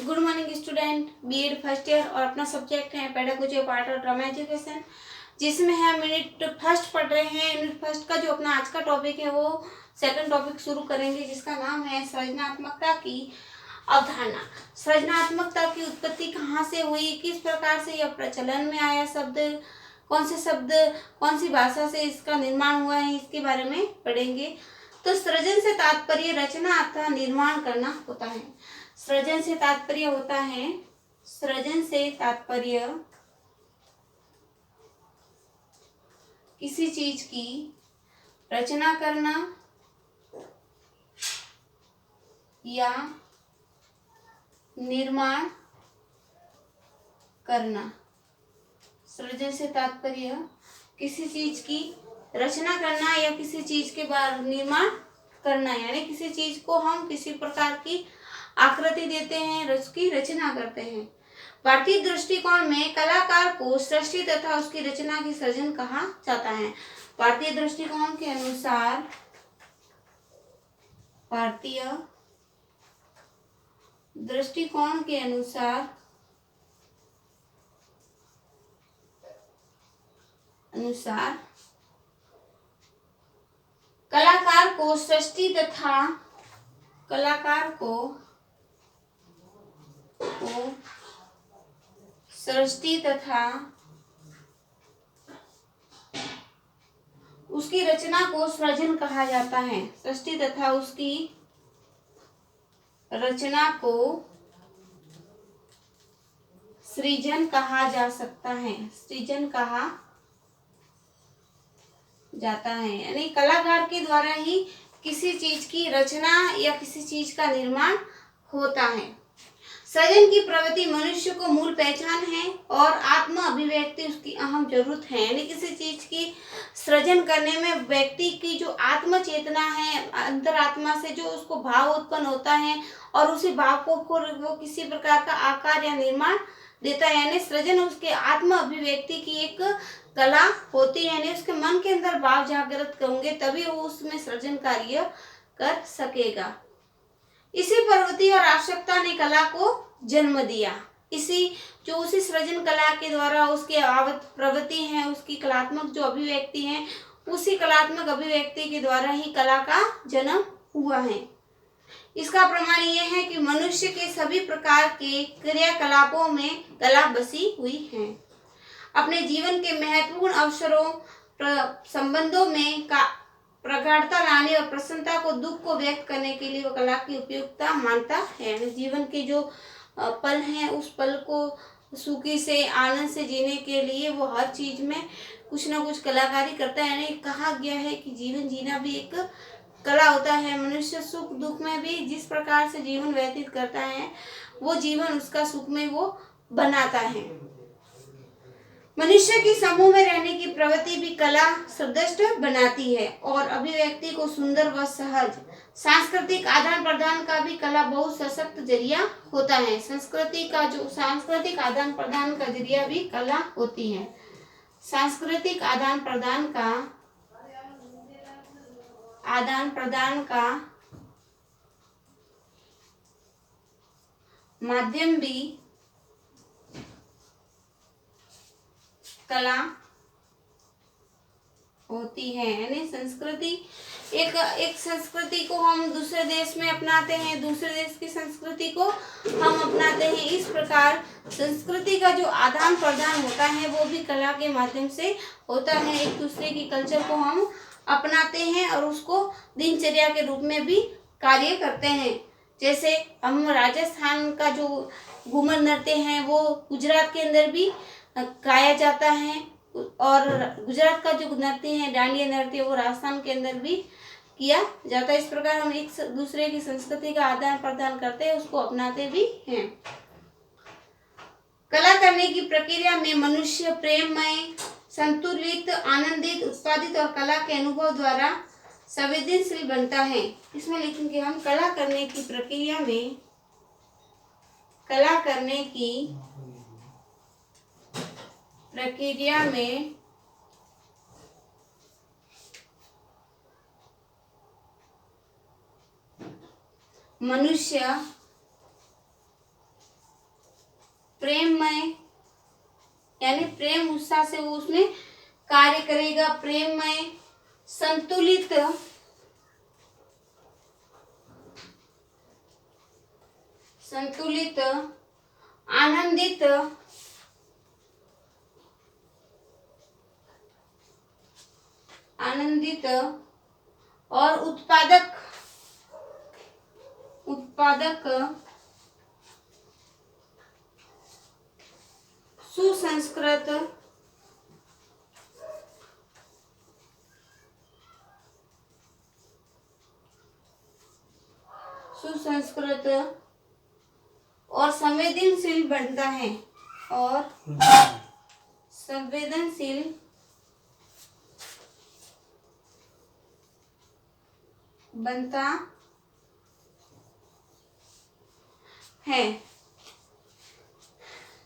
Good morning student, BEd first year और अपना subject है पेडागोजी पार्ट और ड्रामा एजुकेशन, जिसमें हम यूनिट फर्स्ट पढ़ रहे हैं। यूनिट फर्स्ट का जो अपना आज का टॉपिक है वो सेकंड टॉपिक शुरू करेंगे, जिसका नाम है सृजनात्मकता की अवधारणा। सृजनात्मकता की उत्पत्ति कहाँ से हुई, किस प्रकार से यह प्रचलन में आया, शब्द कौन सी भाषा से इसका निर्माण हुआ है, इसके बारे में पढ़ेंगे। तो सृजन से तात्पर्य रचना अथवा निर्माण करना होता है। सृजन से तात्पर्य होता है, सृजन से तात्पर्य किसी चीज की रचना करना या निर्माण करना। सृजन से तात्पर्य किसी चीज की रचना करना या किसी चीज के बाद निर्माण करना, यानी किसी चीज को हम किसी प्रकार की आकृति देते हैं, उसकी रचना करते हैं। भारतीय दृष्टिकोण में कलाकार को सृष्टि तथा उसकी रचना की सृजन कहा जाता है। भारतीय दृष्टिकोण के अनुसार कलाकार को सृष्टि तथा उसकी रचना को सृजन कहा जाता है। सृष्टि तथा उसकी रचना को सृजन कहा जा सकता है, सृजन कहा जाता है। यानी कलाकार के द्वारा ही किसी चीज की रचना या किसी चीज का निर्माण होता है। सृजन की प्रवृत्ति मनुष्य को मूल पहचान है और आत्म अभिव्यक्ति उसकी अहम जरूरत है। यानी किसी चीज की सृजन करने में व्यक्ति की जो आत्म चेतना है, अंतरात्मा से जो उसको भाव उत्पन्न होता है और उसी भाव को वो किसी प्रकार का आकार या निर्माण देता है। यानी सृजन उसके आत्म अभिव्यक्ति की एक कला होती है। यानी उसके मन के अंदर भाव जागृत होंगे तभी वो उसमें सृजन कार्य कर सकेगा। इसी प्रवृत्ति और आवश्यकता ने कला को जन्म दिया। उसी सृजन कला के द्वारा उसके प्रवृत्ति है, उसकी कलात्मक जो अभिव्यक्ति है, उसी कलात्मक अभिव्यक्ति के द्वारा ही कला का जन्म हुआ है। इसका प्रमाण यह है कि मनुष्य के सभी प्रकार के क्रियाकलापों में कला बसी हुई है। अपने जीवन के महत्वपूर्ण अवसरों संबंधों में प्रगाढ़ता लाने और प्रसन्नता को दुख को व्यक्त करने के लिए वो कला की उपयुक्तता मानता है। जीवन के जो पल हैं उस पल को सुखी से आनंद से जीने के लिए वो हर चीज में कुछ ना कुछ कलाकारी करता है। यानी कहा गया है कि जीवन जीना भी एक कला होता है। मनुष्य सुख दुख में भी जिस प्रकार से जीवन व्यतीत करता है वो जीवन उसका सुख में वो बनाता है। मनुष्य की समूह में रहने की प्रवृत्ति भी कला सदृष्ट बनाती है और अभिव्यक्ति को सुंदर व सहज। सांस्कृतिक आदान प्रदान का भी कला बहुत सशक्त जरिया होता है। सांस्कृतिक आदान प्रदान का जरिया भी कला होती है। सांस्कृतिक आदान प्रदान का माध्यम भी कला होती है। यानी संस्कृति एक संस्कृति को हम दूसरे देश में अपनाते हैं, दूसरे देश की संस्कृति को हम अपनाते हैं। इस प्रकार संस्कृति का जो आदान प्रदान होता है वो भी कला के माध्यम से होता है। एक दूसरे की कल्चर को हम अपनाते हैं और उसको दिनचर्या के रूप में भी कार्य करते हैं। जैसे हम राजस्थान का जो घूमर नृत्य है वो गुजरात के अंदर भी गाया जाता है और गुजरात का जो नृत्य है डांडिया नृत्य वो राजस्थान के अंदर भी किया जाता है। इस प्रकार हम एक दूसरे की संस्कृति का आदान प्रदान करते हैं, उसको अपनाते भी हैं। कला करने की प्रक्रिया में मनुष्य प्रेममय, संतुलित, आनंदित, उत्पादित और कला के अनुभव द्वारा संवेदनशील बनता है। इसमें लिखेंगे हम कला करने की प्रक्रिया में मनुष्य उत्साह से वो उसमें कार्य करेगा। प्रेममय, संतुलित, आनंदित, और उत्पादक, सुसंस्कृत, और संवेदनशील बनता है, और संवेदनशील बनता है।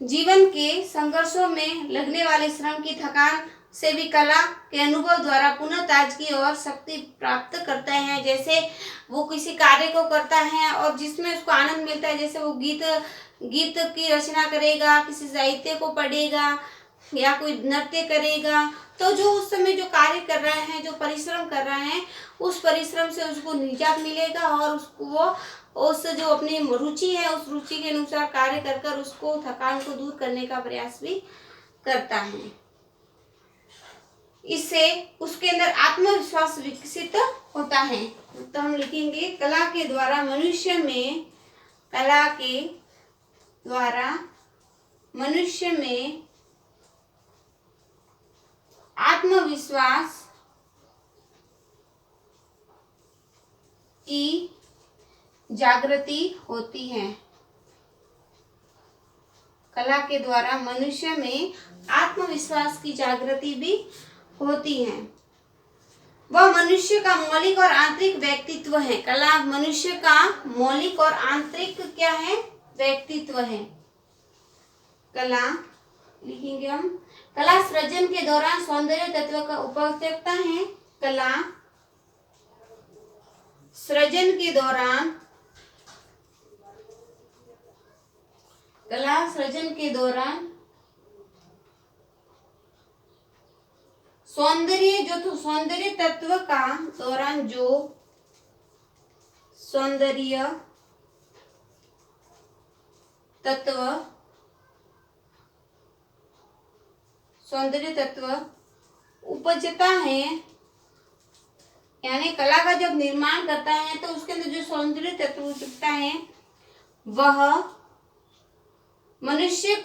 जीवन के संघर्षों में लगने वाले श्रम की थकान से भी कला के अनुभव द्वारा पुनः ताजगी और शक्ति प्राप्त करते हैं। जैसे वो किसी कार्य को करता है और जिसमें उसको आनंद मिलता है, जैसे वो गीत की रचना करेगा, किसी साहित्य को पढ़ेगा या कोई नृत्य करेगा, तो जो उस समय जो कार्य कर रहा है, जो परिश्रम कर रहा है, उस परिश्रम से उसको निजात मिलेगा और उसको वो उस जो अपनी रुचि है, उस रुचि के अनुसार कार्य कर कर उसको थकान को दूर करने का प्रयास भी करता है। इससे उसके अंदर आत्मविश्वास विकसित होता है। तो हम लिखेंगे कला के द्वारा मनुष्य में आत्मविश्वास की जागृति होती है। कला के द्वारा मनुष्य में आत्मविश्वास की जागृति भी होती है। वह मनुष्य का मौलिक और आंतरिक व्यक्तित्व है। कला मनुष्य का मौलिक और आंतरिक क्या है? व्यक्तित्व है। कला लिखेंगे हम, कला सृजन के दौरान सौंदर्य तत्व का उपयोक्ता है। कला सृजन के दौरान सौंदर्य तत्व का सौंदर्य तत्व उपजता है, यानी कला का जब निर्माण करता है तो उसके अंदर जो सौंदर्य तत्व उपजता है वह मनुष्य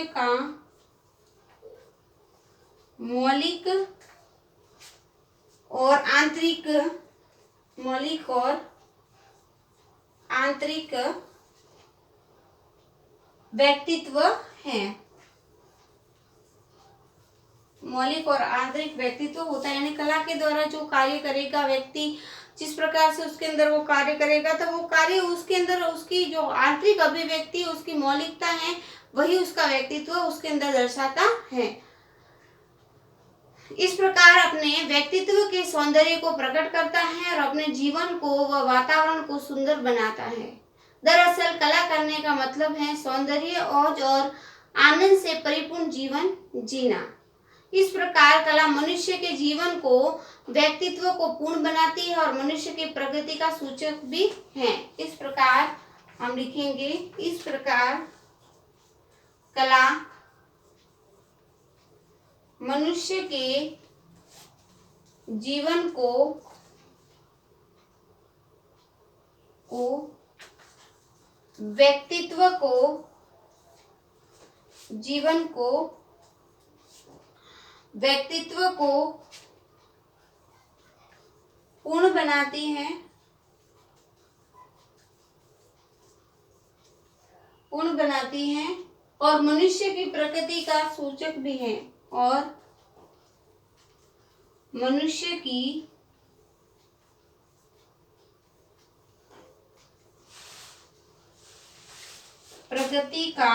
का मौलिक और आंतरिक व्यक्तित्व है। मौलिक और आंतरिक व्यक्तित्व होता है, यानी कला के द्वारा जो कार्य करेगा व्यक्ति, जिस प्रकार से उसके अंदर वो कार्य करेगा, तो वो कार्य उसके अंदर उसकी जो आंतरिक अभिव्यक्ति, उसकी मौलिकता है, वही उसका व्यक्तित्व उसके अंदर दर्शाता है। इस प्रकार अपने व्यक्तित्व के सौंदर्य को प्रकट करता है और अपने जीवन को व वातावरण को सुंदर बनाता है। दरअसल कला करने का मतलब है सौंदर्य और आनंद से परिपूर्ण जीवन जीना। इस प्रकार कला मनुष्य के जीवन को, व्यक्तित्व को पूर्ण बनाती है और मनुष्य की प्रगति का सूचक भी है। इस प्रकार हम लिखेंगे, इस प्रकार कला मनुष्य के जीवन को व्यक्तित्व को, जीवन को, व्यक्तित्व को पूर्ण बनाती है और मनुष्य की प्रकृति का सूचक भी है, और मनुष्य की प्रगति का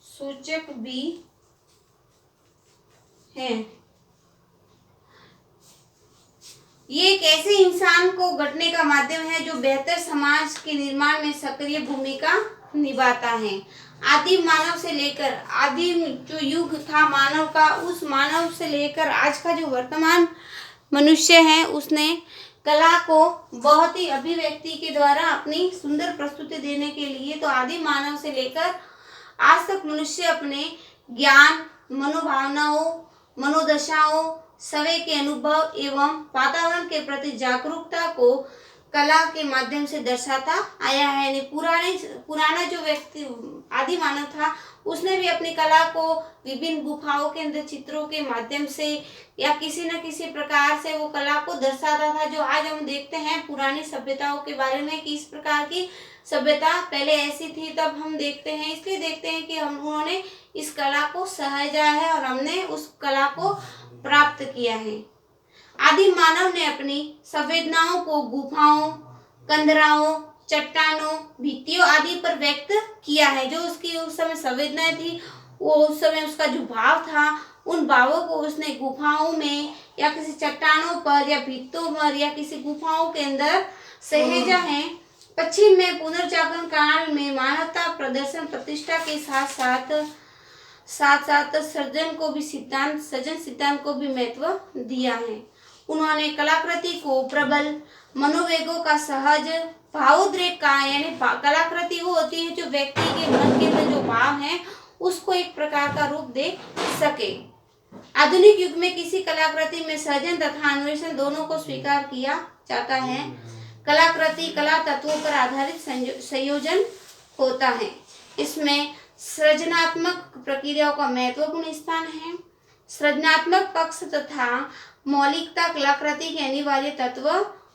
सूचक भी है। ये एक ऐसे इंसान को गढ़ने का माध्यम है जो बेहतर समाज के निर्माण में सक्रिय भूमिका निभाता है। आदिम मानव से लेकर आदिम जो युग था मानव का, उस मानव से लेकर आज का जो वर्तमान मनुष्य है, उसने कला को बहुत ही अभिव्यक्ति के द्वारा अपनी सुंदर प्रस्तुति देने के लिए, तो आदिम मानव से लेकर आज तक मनुष्य अपने ज्ञान, मनोभावनाओं, मनोदशाओं, समय के अनुभव एवं वातावरण के प्रति जागरूकता को कला के माध्यम से दर्शाता आया है। यानी पुराना जो व्यक्ति आदि मानव था, उसने भी अपनी कला को विभिन्न गुफाओं के अंदर चित्रों के माध्यम से या किसी न किसी प्रकार से वो कला को दर्शाता था। जो आज हम देखते हैं पुरानी सभ्यताओं के बारे में कि इस प्रकार की सभ्यता पहले ऐसी थी, तब हम देखते हैं, इसलिए देखते हैं कि उन्होंने इस कला को सहेजा है और हमने उस कला को प्राप्त किया है। आदिम मानव ने अपनी संवेदनाओं को गुफाओं, कंदराओं, चट्टानों, भित्तियों आदि पर व्यक्त किया है। जो उसकी उस समय संवेदनाएं थी, वो उस समय उसका जो भाव था, उन भावों को उसने गुफाओं में या किसी चट्टानों पर या भित्तों पर या किसी गुफाओं के अंदर सहेजा है। पश्चिम में पुनर्जागरण काल में मानवता प्रदर्शन प्रतिष्ठा के साथ साथ सृजन सिद्धांत को भी महत्व दिया है। उन्होंने कलाकृति को प्रबल मनोवेगों का सहज भावोद्रेक का, यानी कलाकृति वो होती है जो व्यक्ति के मन के अंदर जो भाव है उसको एक प्रकार का रूप दे सके। आधुनिक युग में किसी कलाकृति में सृजन तथा अन्वेषण दोनों को स्वीकार किया जाता है। कलाकृति कला तत्वों पर आधारित संयोजन होता है। इसमें सृजनात्मक प्रक्रियाओं का महत्वपूर्ण स्थान है। सृजनात्मक पक्ष तथा मौलिकता कलाकृति के अनिवार्य तत्व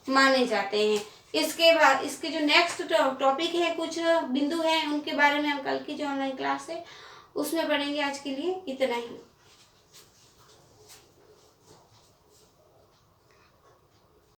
माने जाते हैं। इसके बाद इसके जो नेक्स्ट टॉपिक है, कुछ बिंदु हैं, उनके बारे में हम कल की जो ऑनलाइन क्लास है उसमें पढ़ेंगे। आज के लिए इतना ही।